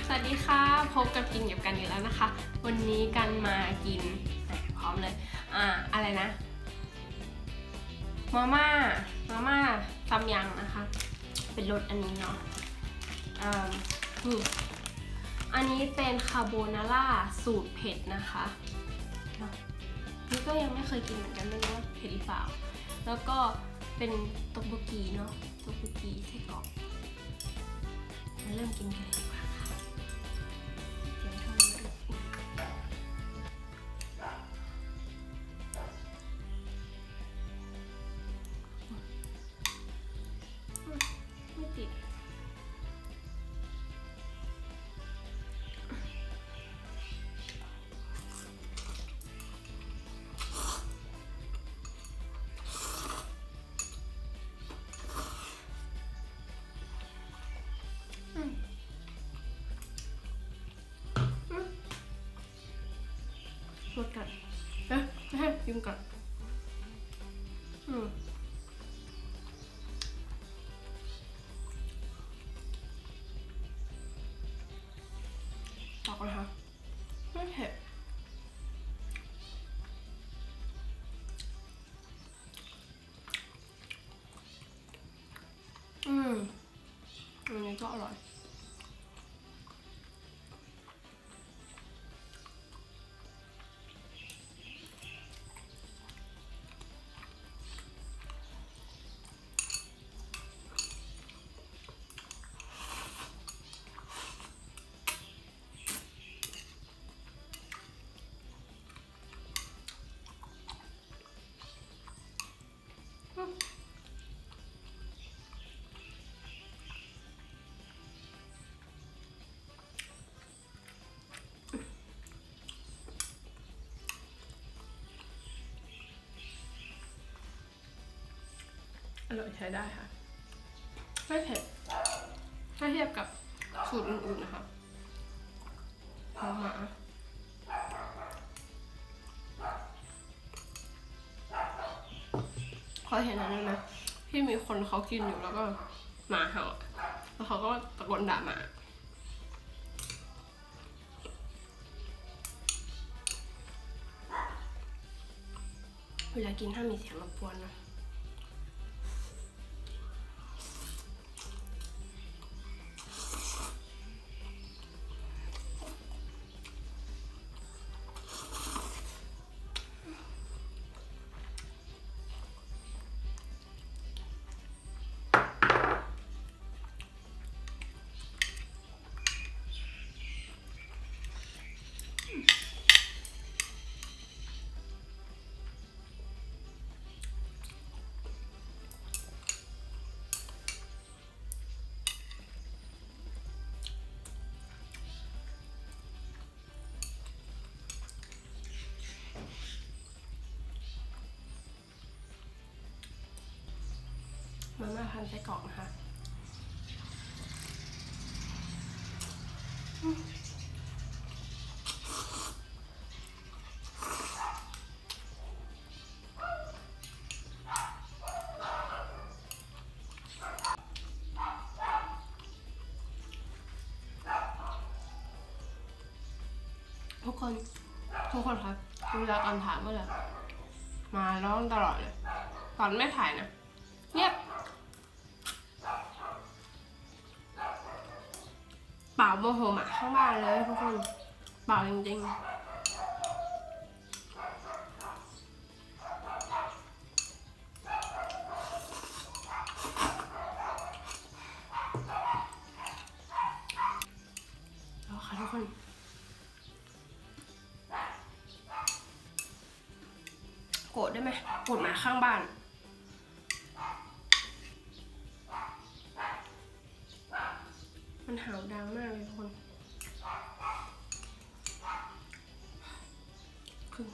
สวัสดีค่ะพบกับกินกับกันอีกแล้วนะคะ วันนี้กันมากินพร้อมเลยอะไรนะมาม่าซัมยังนะคะเป็นรสอันนี้เนาะนี่อันนี้เป็นคาโบนาร่าสูตรเผ็ดนะคะนี่ก็ยังไม่เคยกินเหมือนกันไม่รู้ว่าเผ็ดหรือเปล่าแล้วก็เป็นต๊อกโบกีเนาะต๊อกโบกีไส้กรอกเริ่มกินกันเลยดีกว่าค่ะเดี๋ยวทำมาดูไม่ติดหมดก่อนไม่ให้กินก่อนต่อกันค่ะไม่เผ็ดอันนี้ก็อร่อยอร่อยใช้ได้ค่ะไม่เผ็ดถ้าเทียบกับสูตรอื่นๆนะคะพอมาพอเห็นอันนั้นนะที่มีคนเขากินอยู่แล้วก็หมาเห่าแล้วเขาก็ตะโกนด่าหมาเวลากินถ้ามีเสียงรบกวนนะมาม่าพันไส้กรอกนะคะทุกคนครับเวลาตอนถ่ายเมื่อไหร่มาร้องตลอดเลยตอนไม่ถ่ายนะเงียบเปล่าโมโหหมาข้างบ้านเลยทุกคนเปล่าจริงๆแล้วค่ะทุกคนโกรธได้ไหมโกรธหมาข้างบ้านมันเห่าดังมากเลยทุกคนครึ่ง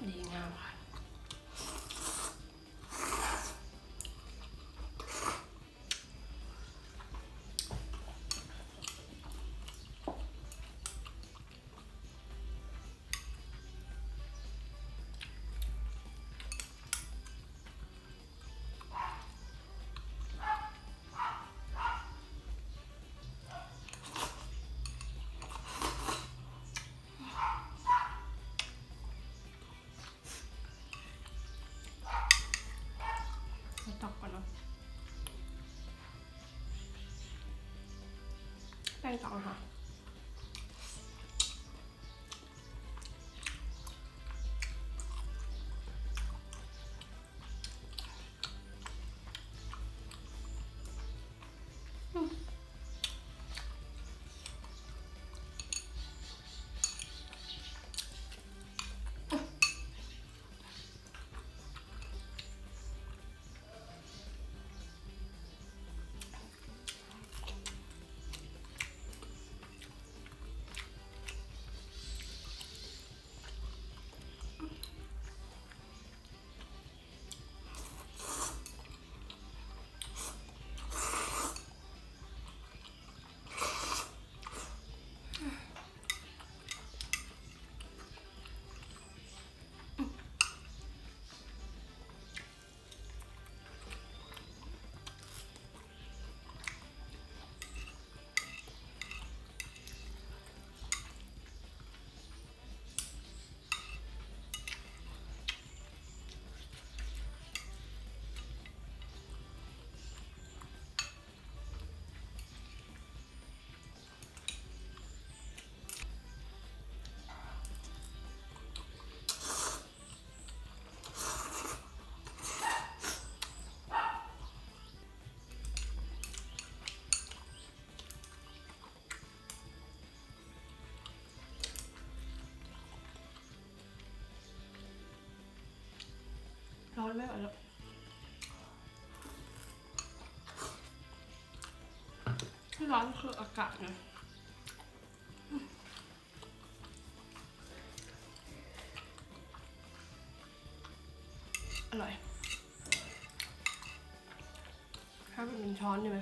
ดีงามค่ะ อ ป้งกล่องค่ะร้อนไม่ไหวแล้วที่ร้อนคืออากาศนะอร่อยถ้าเป็นช้อนใช่ไหม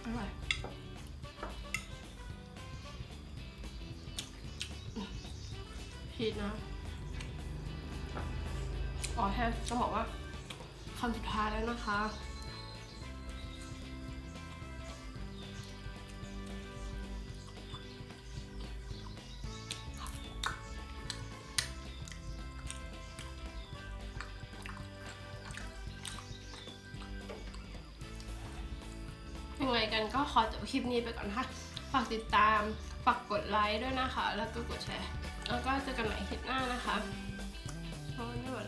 อร่อยพีชนะอ๋อแค่จะบอกว่าคำสุดท้ายแล้วนะคะยังไงกันก็ขอจบคลิปนี้ไปก่อนค่ะฝากติดตามฝากกดไลค์ด้วยนะคะแล้วก็กดแชร์แล้วก็เจอกันใหม่คลิปหน้านะคะเพราะว่าไม่ไหวแล้ว